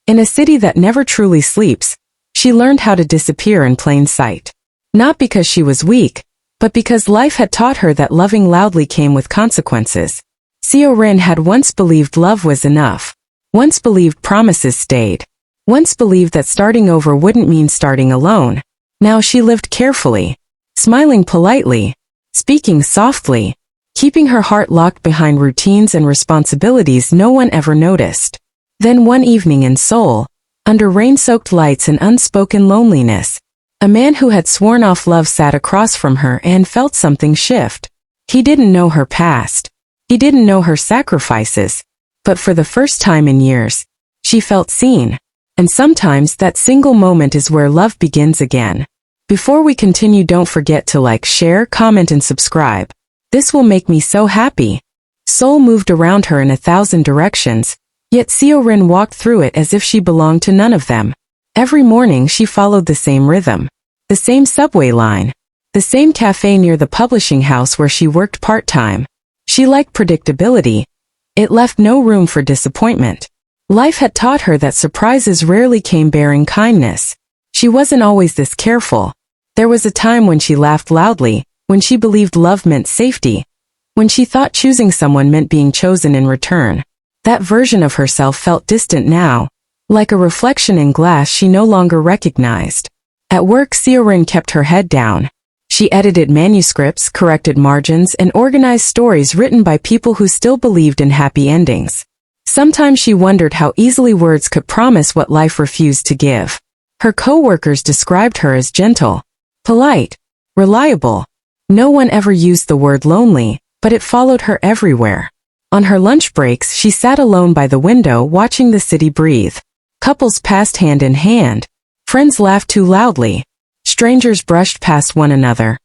In a city that never truly sleeps, she learned how to disappear in plain sight. Not because she was weak, but because life had taught her that loving loudly came with consequences. Seo-rin had once believed love was enough. Once believed promises stayed. Once believed that starting over wouldn't mean starting alone. Now she lived carefully, smiling politely, speaking softly, keeping her heart locked behind routines and responsibilities no one ever noticed. Then one evening in Seoul, under rain-soaked lights and unspoken loneliness, a man who had sworn off love sat across from her and felt something shift. He didn't know her past. He didn't know her sacrifices. But for the first time in years, she felt seen. And sometimes that single moment is where love begins again. Before we continue, don't forget to like, share, comment, and subscribe. This will make me so happy. Seoul moved around her in 1,000 directions, yet Seo-rin walked through it as if she belonged to none of them. Every morning she followed the same rhythm. The same subway line. The same cafe near the publishing house where she worked part-time. She liked predictability. It left no room for disappointment. Life had taught her that surprises rarely came bearing kindness. She wasn't always this careful. There was a time when she laughed loudly, when she believed love meant safety, when she thought choosing someone meant being chosen in return. That version of herself felt distant now, like a reflection in glass she no longer recognized. At work, Seo-rin kept her head down. She edited manuscripts, corrected margins, and organized stories written by people who still believed in happy endings. Sometimes she wondered how easily words could promise what life refused to give. Her co-workers described her as gentle, polite, reliable. No one ever used the word lonely, but it followed her everywhere. On her lunch breaks, she sat alone by the window watching the city breathe. Couples passed hand in hand. Friends laughed too loudly. Strangers brushed past one another.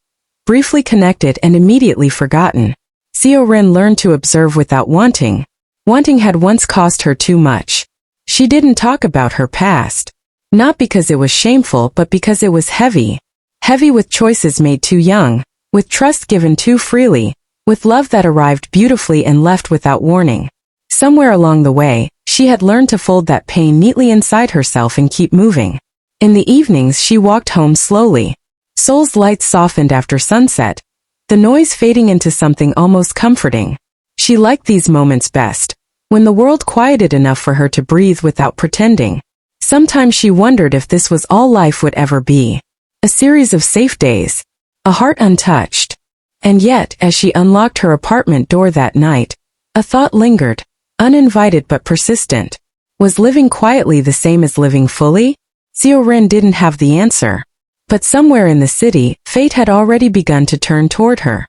Briefly connected and immediately forgotten. Seo-rin learned to observe without wanting. Wanting had once cost her too much. She didn't talk about her past. Not because it was shameful, but because it was heavy. Heavy with choices made too young, with trust given too freely, with love that arrived beautifully and left without warning. Somewhere along the way, she had learned to fold that pain neatly inside herself and keep moving. In the evenings she walked home slowly. Seoul's lights softened after sunset, the noise fading into something almost comforting. She liked these moments best, when the world quieted enough for her to breathe without pretending. Sometimes she wondered if this was all life would ever be. A series of safe days. A heart untouched. And yet, as she unlocked her apartment door that night, a thought lingered, uninvited but persistent. Was living quietly the same as living fully? Seo-rin didn't have the answer. But somewhere in the city, fate had already begun to turn toward her.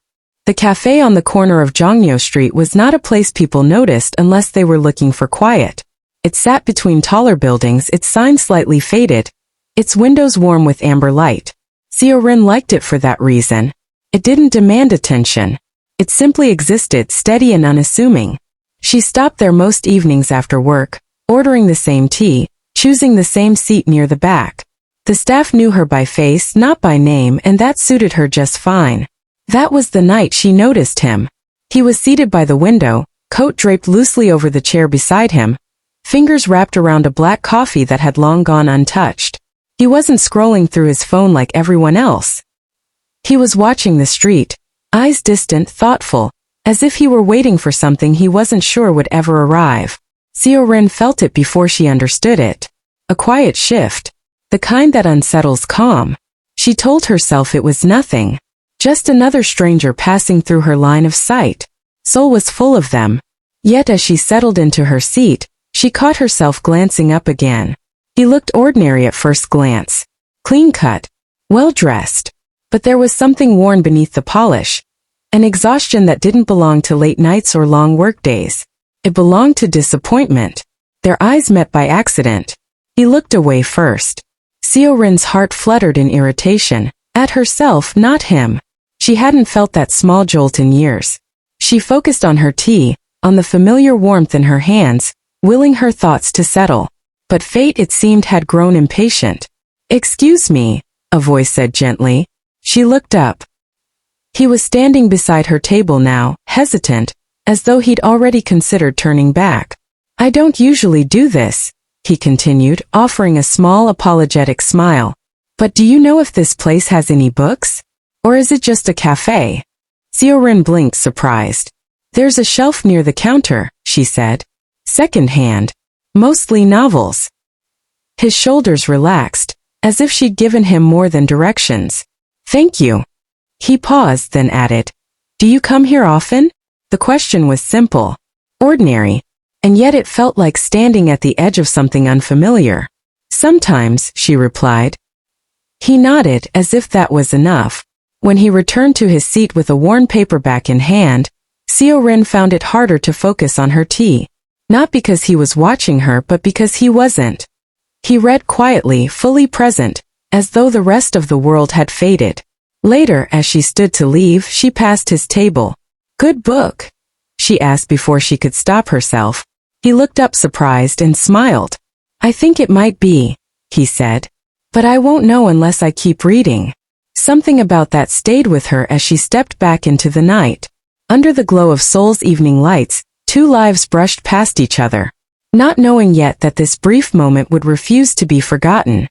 The cafe on the corner of Jongnyo Street was not a place people noticed unless they were looking for quiet. It sat between taller buildings, its sign slightly faded, its windows warm with amber light. Seo-rin liked it for that reason. It didn't demand attention. It simply existed, steady and unassuming. She stopped there most evenings after work, ordering the same tea, choosing the same seat near the back. The staff knew her by face, not by name, and that suited her just fine. That was the night she noticed him. He was seated by the window, coat draped loosely over the chair beside him, fingers wrapped around a black coffee that had long gone untouched. He wasn't scrolling through his phone like everyone else. He was watching the street, eyes distant, thoughtful, as if he were waiting for something he wasn't sure would ever arrive. Seo-rin felt it before she understood it. A quiet shift. The kind that unsettles calm. She told herself it was nothing. Just another stranger passing through her line of sight. Seoul was full of them. Yet as she settled into her seat, she caught herself glancing up again. He looked ordinary at first glance. Clean-cut. Well-dressed. But there was something worn beneath the polish. An exhaustion that didn't belong to late nights or long workdays. It belonged to disappointment. Their eyes met by accident. He looked away first. Seo-rin's heart fluttered in irritation. At herself, not him. She hadn't felt that small jolt in years. She focused on her tea, on the familiar warmth in her hands, willing her thoughts to settle. But fate, it seemed, had grown impatient. "Excuse me," a voice said gently. She looked up. He was standing beside her table now, hesitant, as though he'd already considered turning back. "I don't usually do this," he continued, offering a small apologetic smile. But do you know if this place has any books? Or is it just a cafe? Seorin blinked, surprised. There's a shelf near the counter, she said. Second-hand. Mostly novels. His shoulders relaxed, as if she'd given him more than directions. Thank you. He paused, then added, do you come here often? The question was simple, ordinary, and yet it felt like standing at the edge of something unfamiliar. Sometimes, she replied. He nodded, as if that was enough. When he returned to his seat with a worn paperback in hand, Seorin found it harder to focus on her tea. Not because he was watching her, but because he wasn't. He read quietly, fully present, as though the rest of the world had faded. Later, as she stood to leave, she passed his table. Good book? She asked before she could stop herself. He looked up surprised and smiled. I think it might be, he said. But I won't know unless I keep reading. Something about that stayed with her as she stepped back into the night. Under the glow of Seoul's evening lights, two lives brushed past each other. Not knowing yet that this brief moment would refuse to be forgotten,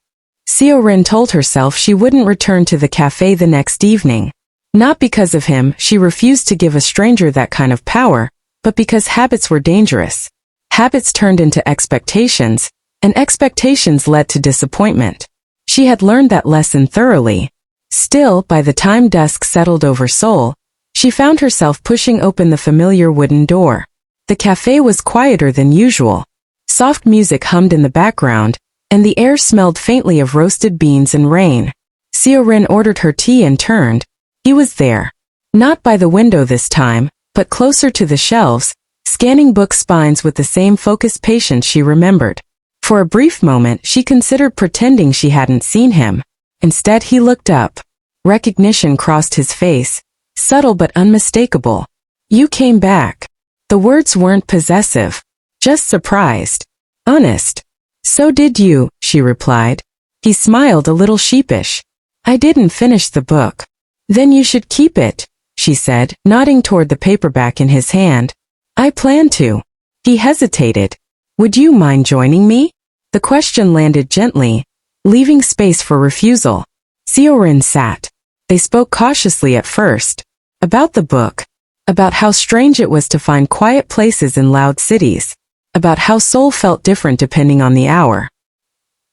Seorin told herself she wouldn't return to the cafe the next evening. Not because of him, she refused to give a stranger that kind of power, but because habits were dangerous. Habits turned into expectations, and expectations led to disappointment. She had learned that lesson thoroughly. Still, by the time dusk settled over Seoul, she found herself pushing open the familiar wooden door. The cafe was quieter than usual. Soft music hummed in the background, and the air smelled faintly of roasted beans and rain. Seorin ordered her tea and turned. He was there. Not by the window this time, but closer to the shelves, scanning book spines with the same focused patience she remembered. For a brief moment, she considered pretending she hadn't seen him. Instead, he looked up. Recognition crossed his face, subtle but unmistakable. You came back. The words weren't possessive, just surprised. Honest. So did you, she replied. He smiled a little sheepish. I didn't finish the book. Then you should keep it, she said, nodding toward the paperback in his hand. I plan to. He hesitated. Would you mind joining me? The question landed gently, leaving space for refusal. Seorin sat. They spoke cautiously at first. About the book. About how strange it was to find quiet places in loud cities. About how Seoul felt different depending on the hour.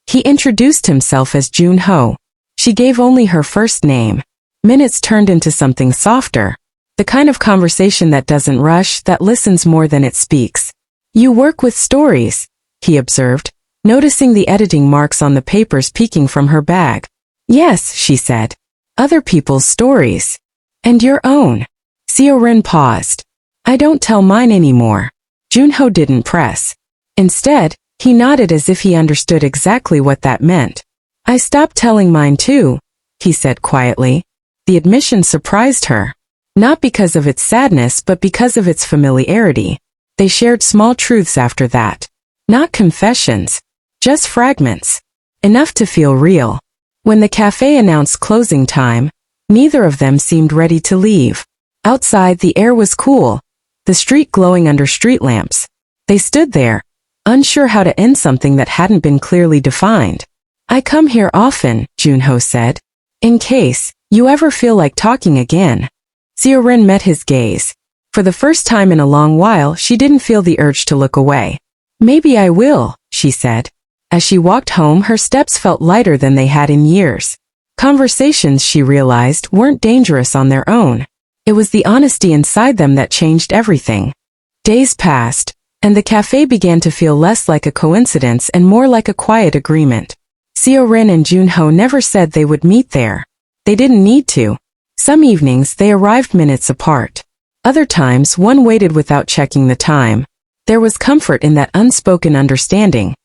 He introduced himself as Junho. She gave only her first name. Minutes turned into something softer. The kind of conversation that doesn't rush, that listens more than it speaks. You work with stories, he observed, noticing the editing marks on the papers peeking from her bag. Yes, she said. Other people's stories. And your own. Seorin paused. I don't tell mine anymore. Junho didn't press. Instead, he nodded as if he understood exactly what that meant. I stopped telling mine too, he said quietly. The admission surprised her. Not because of its sadness, but because of its familiarity. They shared small truths after that. Not confessions. Just fragments. Enough to feel real. When the cafe announced closing time, neither of them seemed ready to leave. Outside, the air was cool, the street glowing under street lamps. They stood there, unsure how to end something that hadn't been clearly defined. I come here often, Junho said. In case you ever feel like talking again. Seorin met his gaze. For the first time in a long while, she didn't feel the urge to look away. Maybe I will, she said. As she walked home, her steps felt lighter than they had in years. Conversations, she realized, weren't dangerous on their own. It was the honesty inside them that changed everything. Days passed, and the cafe began to feel less like a coincidence and more like a quiet agreement. Seorin and Junho never said they would meet there. They didn't need to. Some evenings they arrived minutes apart. Other times one waited without checking the time. There was comfort in that unspoken understanding.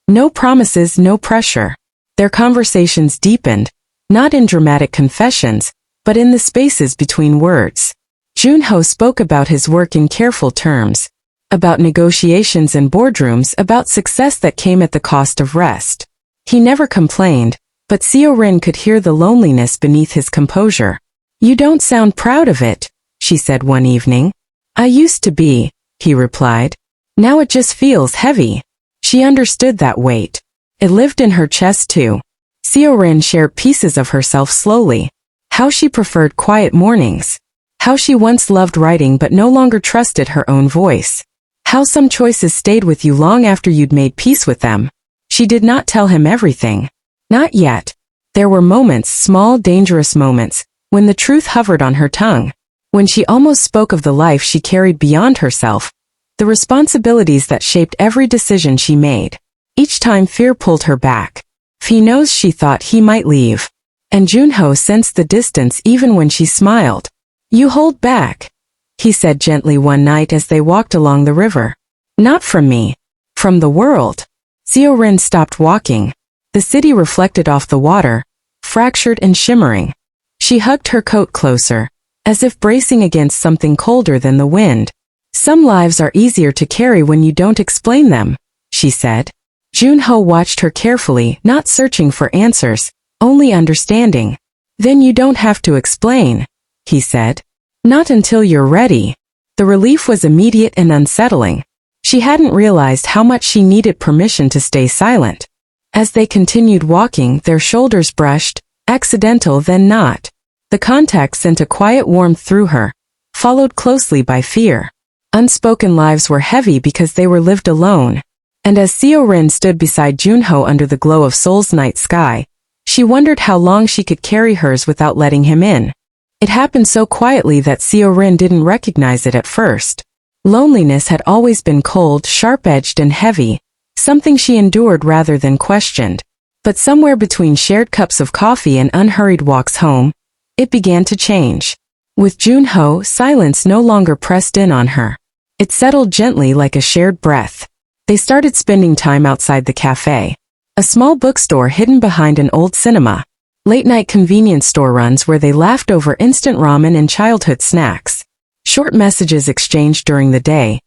No promises, no pressure. Their conversations deepened, not in dramatic confessions, but in the spaces between words. Junho spoke about his work in careful terms. About negotiations and boardrooms, about success that came at the cost of rest. He never complained, but Seorin could hear the loneliness beneath his composure. You don't sound proud of it, she said one evening. I used to be, he replied. Now it just feels heavy. She understood that weight. It lived in her chest too. Seo-rin shared pieces of herself slowly. How she preferred quiet mornings. How she once loved writing but no longer trusted her own voice. How some choices stayed with you long after you'd made peace with them. She did not tell him everything. Not yet. There were moments, small, dangerous moments, when the truth hovered on her tongue. When she almost spoke of the life she carried beyond herself. The responsibilities that shaped every decision she made. Each time fear pulled her back. He knows she thought he might leave. And Junho sensed the distance even when she smiled. You hold back, he said gently one night as they walked along the river. Not from me. From the world. Seo-rin stopped walking. The city reflected off the water, fractured and shimmering. She hugged her coat closer, as if bracing against something colder than the wind. Some lives are easier to carry when you don't explain them, she said. Junho watched her carefully, not searching for answers, only understanding. Then you don't have to explain, he said. Not until you're ready. The relief was immediate and unsettling. She hadn't realized how much she needed permission to stay silent. As they continued walking, their shoulders brushed, accidental then not. The contact sent a quiet warmth through her, followed closely by fear. Unspoken lives were heavy because they were lived alone. And as Seo-rin stood beside Junho under the glow of Seoul's night sky, she wondered how long she could carry hers without letting him in. It happened so quietly that Seo-rin didn't recognize it at first. Loneliness had always been cold, sharp-edged and heavy, something she endured rather than questioned. But somewhere between shared cups of coffee and unhurried walks home, it began to change. With Junho, silence no longer pressed in on her. It settled gently like a shared breath. They started spending time outside the cafe. A small bookstore hidden behind an old cinema. Late-night convenience store runs where they laughed over instant ramen and childhood snacks. Short messages exchanged during the day.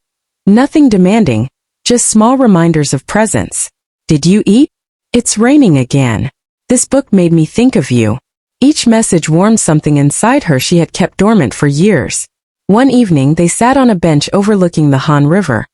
Nothing demanding, just small reminders of presence. Did you eat? It's raining again. This book made me think of you. Each message warmed something inside her she had kept dormant for years. One evening they sat on a bench overlooking the Han River.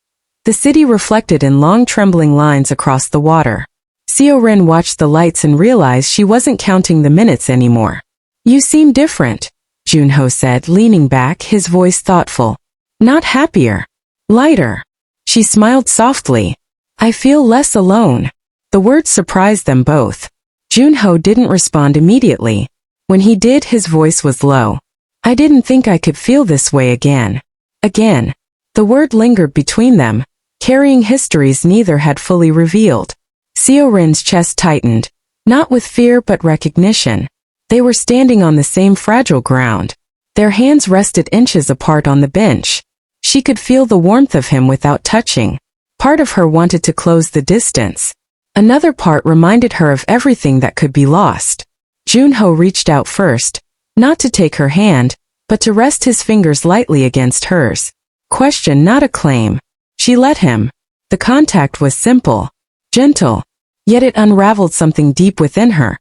The city reflected in long trembling lines across the water. Seo-rin watched the lights and realized she wasn't counting the minutes anymore. You seem different, Junho said, leaning back, his voice thoughtful. Not happier. Lighter. She smiled softly. I feel less alone. The words surprised them both. Junho didn't respond immediately. When he did, his voice was low. I didn't think I could feel this way again. Again. The word lingered between them, carrying histories neither had fully revealed. Seo-rin's chest tightened, not with fear but recognition. They were standing on the same fragile ground. Their hands rested inches apart on the bench. She could feel the warmth of him without touching. Part of her wanted to close the distance. Another part reminded her of everything that could be lost. Junho reached out first, not to take her hand, but to rest his fingers lightly against hers. Question, not a claim. She let him. The contact was simple, gentle, yet it unraveled something deep within her.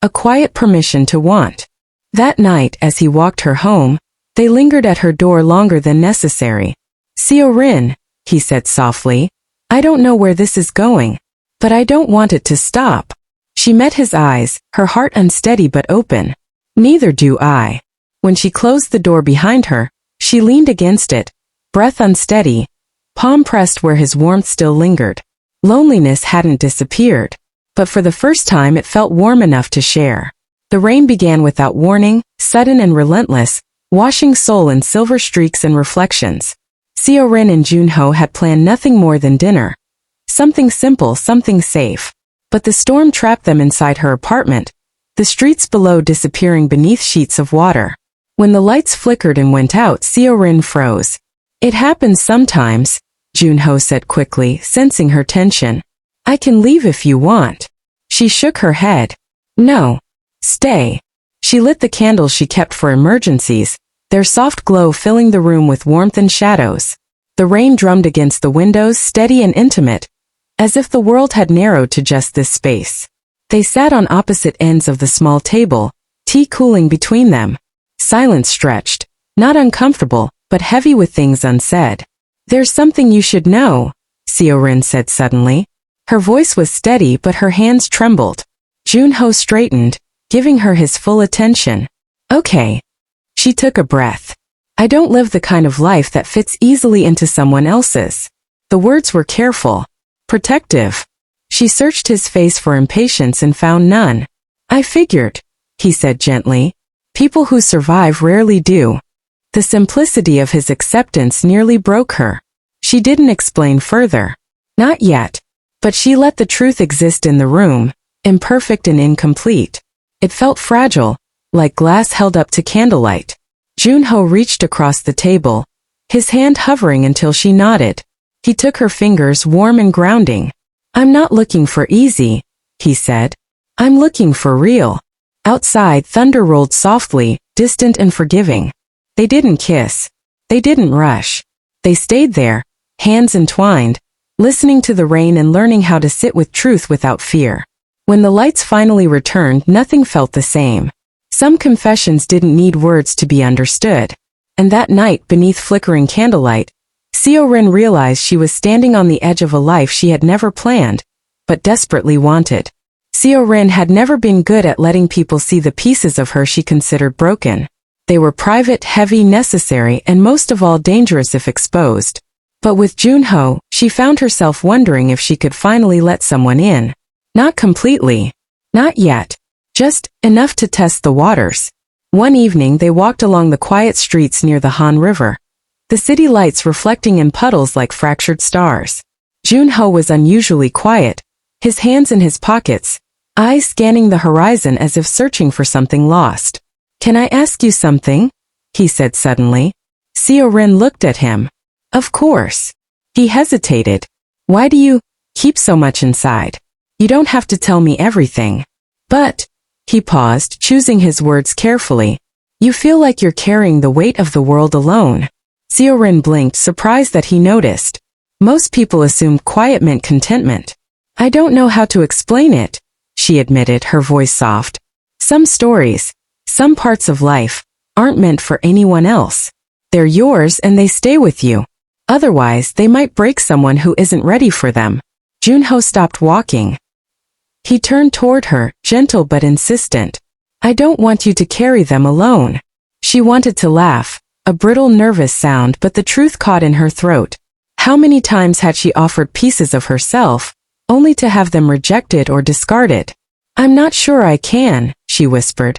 A quiet permission to want. That night, as he walked her home, they lingered at her door longer than necessary. Seo-rin, he said softly, I don't know where this is going, but I don't want it to stop. She met his eyes, her heart unsteady but open. Neither do I. When she closed the door behind her, she leaned against it, breath unsteady, palm pressed where his warmth still lingered. Loneliness hadn't disappeared, but for the first time it felt warm enough to share. The rain began without warning, sudden and relentless, washing Seoul in silver streaks and reflections. Seo-rin and Junho had planned nothing more than dinner. Something simple, something safe. But the storm trapped them inside her apartment, the streets below disappearing beneath sheets of water. When the lights flickered and went out, Seo-rin froze. It happens sometimes, Junho said quickly, sensing her tension. I can leave if you want. She shook her head. No. Stay. She lit the candles she kept for emergencies, their soft glow filling the room with warmth and shadows. The rain drummed against the windows, steady and intimate, as if the world had narrowed to just this space. They sat on opposite ends of the small table, tea cooling between them. Silence stretched, not uncomfortable, but heavy with things unsaid. There's something you should know, Seo-rin said suddenly. Her voice was steady but her hands trembled. Junho straightened, giving her his full attention. Okay. She took a breath. I don't live the kind of life that fits easily into someone else's. The words were careful, protective. She searched his face for impatience and found none. I figured, he said gently. People who survive rarely do. The simplicity of his acceptance nearly broke her. She didn't explain further. Not yet. But she let the truth exist in the room, imperfect and incomplete. It felt fragile, like glass held up to candlelight. Junho reached across the table, his hand hovering until she nodded. He took her fingers warm and grounding. I'm not looking for easy, he said. I'm looking for real. Outside, thunder rolled softly, distant and forgiving. They didn't kiss. They didn't rush. They stayed there, hands entwined, listening to the rain and learning how to sit with truth without fear. When the lights finally returned, nothing felt the same. Some confessions didn't need words to be understood. And that night, beneath flickering candlelight, Seo-rin realized she was standing on the edge of a life she had never planned, but desperately wanted. Seo-rin had never been good at letting people see the pieces of her she considered broken. They were private, heavy, necessary, and most of all dangerous if exposed. But with Junho, she found herself wondering if she could finally let someone in. Not completely. Not yet. Just enough to test the waters. One evening they walked along the quiet streets near the Han River, the city lights reflecting in puddles like fractured stars. Junho was unusually quiet, his hands in his pockets, eyes scanning the horizon as if searching for something lost. Can I ask you something? He said suddenly. Seo-rin looked at him. Of course. He hesitated. Why do you keep so much inside? You don't have to tell me everything. But, he paused, choosing his words carefully. You feel like you're carrying the weight of the world alone. Seo-rin blinked, surprised that he noticed. Most people assumed quiet meant contentment. I don't know how to explain it, she admitted, her voice soft. Some stories, some parts of life, aren't meant for anyone else. They're yours and they stay with you. Otherwise, they might break someone who isn't ready for them. Junho stopped walking. He turned toward her, gentle but insistent. I don't want you to carry them alone. She wanted to laugh, a brittle, nervous sound, but the truth caught in her throat. How many times had she offered pieces of herself, only to have them rejected or discarded? I'm not sure I can, she whispered.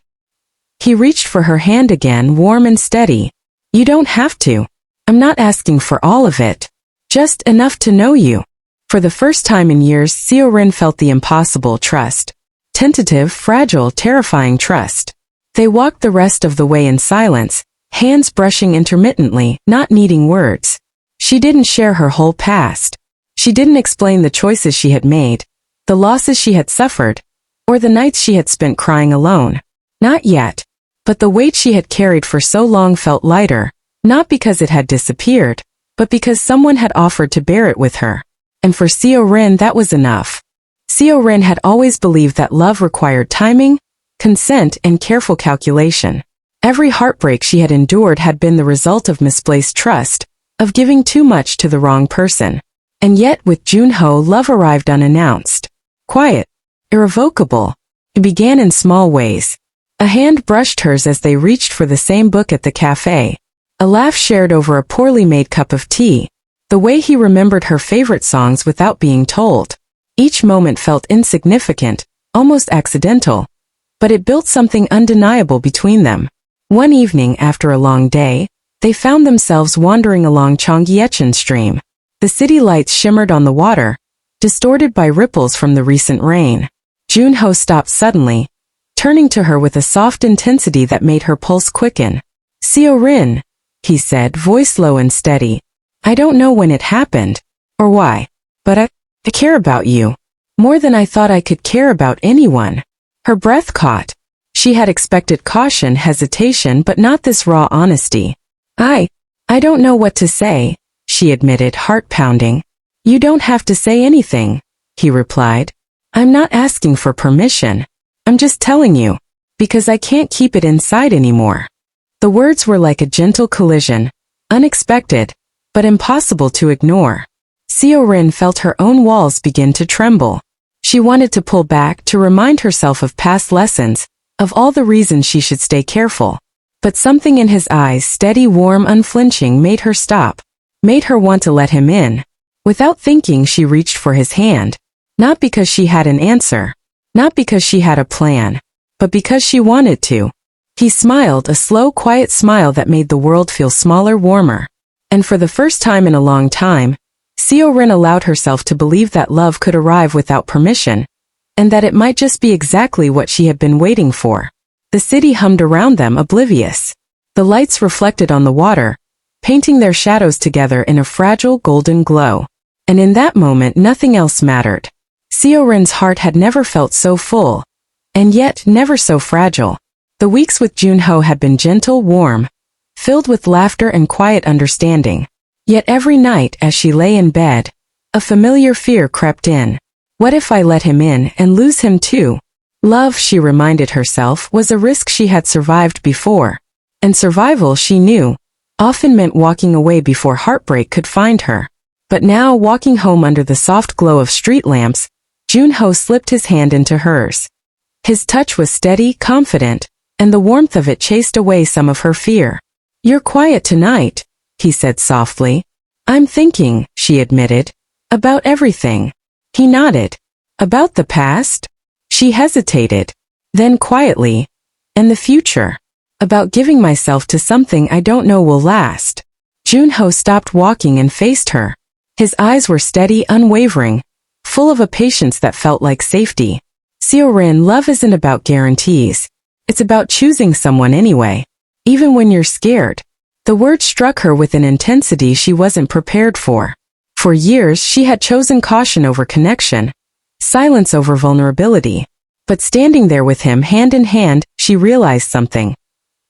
He reached for her hand again, warm and steady. You don't have to. I'm not asking for all of it. Just enough to know you. For the first time in years, Seo-rin felt the impossible trust. Tentative, fragile, terrifying trust. They walked the rest of the way in silence, hands brushing intermittently, not needing words. She didn't share her whole past. She didn't explain the choices she had made, the losses she had suffered, or the nights she had spent crying alone. Not yet. But the weight she had carried for so long felt lighter, not because it had disappeared, but because someone had offered to bear it with her. And for Seo-rin that was enough. Seo-rin had always believed that love required timing, consent, and careful calculation. Every heartbreak she had endured had been the result of misplaced trust, of giving too much to the wrong person. And yet with Junho, love arrived unannounced. Quiet. Irrevocable. It began in small ways. A hand brushed hers as they reached for the same book at the cafe. A laugh shared over a poorly made cup of tea. The way he remembered her favorite songs without being told. Each moment felt insignificant, almost accidental. But it built something undeniable between them. One evening after a long day, they found themselves wandering along Cheonggyecheon Stream. The city lights shimmered on the water, distorted by ripples from the recent rain. Junho stopped suddenly, turning to her with a soft intensity that made her pulse quicken. Seo-rin, he said, voice low and steady. I don't know when it happened, or why, but I care about you. More than I thought I could care about anyone. Her breath caught. She had expected caution, hesitation, but not this raw honesty. I don't know what to say, she admitted, heart pounding. You don't have to say anything, he replied. I'm not asking for permission. I'm just telling you, because I can't keep it inside anymore. The words were like a gentle collision, unexpected, but impossible to ignore. Seo-rin felt her own walls begin to tremble. She wanted to pull back to remind herself of past lessons, of all the reasons she should stay careful. But something in his eyes, steady, warm, unflinching, made her stop, made her want to let him in. Without thinking, she reached for his hand. Not because she had an answer, not because she had a plan, but because she wanted to. He smiled, a slow, quiet smile that made the world feel smaller, warmer. And for the first time in a long time, Seo-rin allowed herself to believe that love could arrive without permission, and that it might just be exactly what she had been waiting for. The city hummed around them, oblivious. The lights reflected on the water, painting their shadows together in a fragile golden glow. And in that moment, nothing else mattered. Seo-rin's heart had never felt so full, and yet never so fragile. The weeks with Junho had been gentle, warm, filled with laughter and quiet understanding. Yet every night as she lay in bed, a familiar fear crept in. What if I let him in and lose him too? Love, she reminded herself, was a risk she had survived before. And survival, she knew, often meant walking away before heartbreak could find her. But now, walking home under the soft glow of street lamps, Junho slipped his hand into hers. His touch was steady, confident, and the warmth of it chased away some of her fear. "You're quiet tonight," he said softly. "I'm thinking," she admitted. "About everything." He nodded. "About the past?" She hesitated. Then quietly, "And the future. About giving myself to something I don't know will last." Junho stopped walking and faced her. His eyes were steady, unwavering, full of a patience that felt like safety. "Seo-rin, love isn't about guarantees. It's about choosing someone anyway. Even when you're scared." The word struck her with an intensity she wasn't prepared for. For years she had chosen caution over connection, silence over vulnerability. But standing there with him hand in hand, she realized something.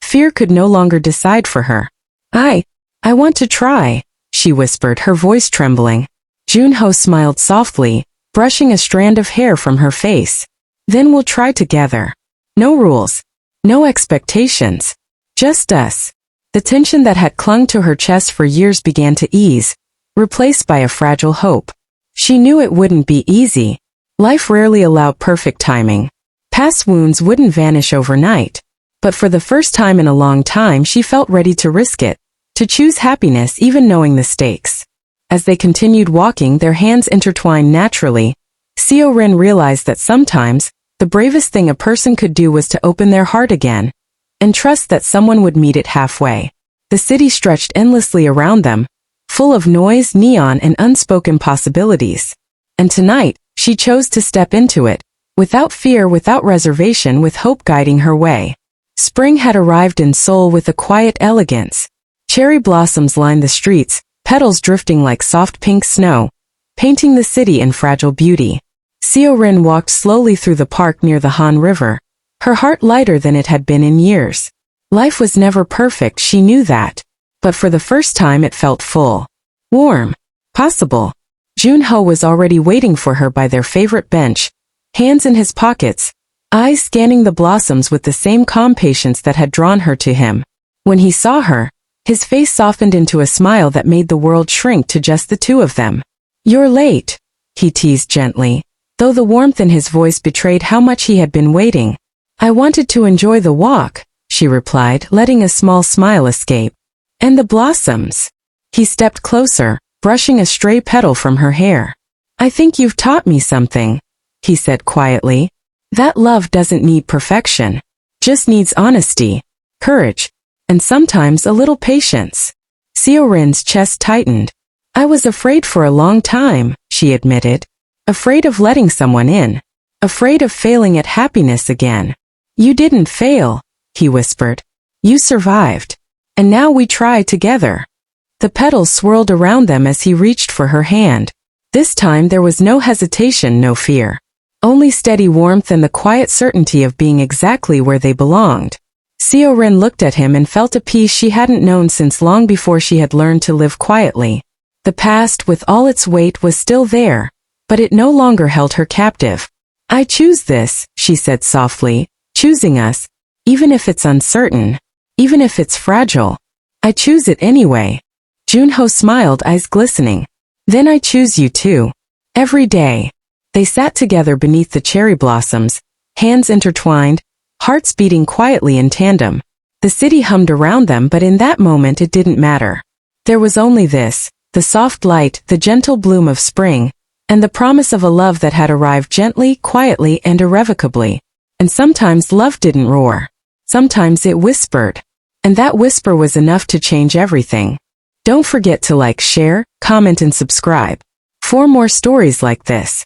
Fear could no longer decide for her. I want to try," she whispered, her voice trembling. Junho smiled softly, brushing a strand of hair from her face. "Then we'll try together. No rules. No expectations. Just us." The tension that had clung to her chest for years began to ease, replaced by a fragile hope. She knew it wouldn't be easy. Life rarely allowed perfect timing. Past wounds wouldn't vanish overnight. But for the first time in a long time, she felt ready to risk it, to choose happiness even knowing the stakes. As they continued walking, their hands intertwined naturally. Seo-rin realized that sometimes, the bravest thing a person could do was to open their heart again, and trust that someone would meet it halfway. The city stretched endlessly around them, full of noise, neon, and unspoken possibilities. And tonight, she chose to step into it, without fear, without reservation, with hope guiding her way. Spring had arrived in Seoul with a quiet elegance. Cherry blossoms lined the streets, petals drifting like soft pink snow, painting the city in fragile beauty. Seo-rin walked slowly through the park near the Han River, her heart lighter than it had been in years. Life was never perfect, she knew that. But for the first time it felt full. Warm. Possible. Junho was already waiting for her by their favorite bench, hands in his pockets, eyes scanning the blossoms with the same calm patience that had drawn her to him. When he saw her, his face softened into a smile that made the world shrink to just the two of them. "You're late," he teased gently, though the warmth in his voice betrayed how much he had been waiting. "I wanted to enjoy the walk," she replied, letting a small smile escape. "And the blossoms." He stepped closer, brushing a stray petal from her hair. "I think you've taught me something," he said quietly. "That love doesn't need perfection, just needs honesty, courage, and sometimes a little patience." Seo-rin's chest tightened. "I was afraid for a long time," she admitted. "Afraid of letting someone in. Afraid of failing at happiness again." "You didn't fail," he whispered. "You survived. And now we try together." The petals swirled around them as he reached for her hand. This time there was no hesitation, no fear. Only steady warmth and the quiet certainty of being exactly where they belonged. Seo-rin looked at him and felt a peace she hadn't known since long before she had learned to live quietly. The past, with all its weight, was still there, but it no longer held her captive. "I choose this," she said softly, "choosing us, even if it's uncertain, even if it's fragile. I choose it anyway." Junho smiled, eyes glistening. Then I choose you too. Every day. They sat together beneath the cherry blossoms, hands intertwined, hearts beating quietly in tandem. The city hummed around them, but in that moment it didn't matter. There was only this, the soft light, the gentle bloom of spring, and the promise of a love that had arrived gently, quietly, and irrevocably. And sometimes love didn't roar. Sometimes it whispered. And that whisper was enough to change everything. Don't forget to like, share, comment, and subscribe for more stories like this.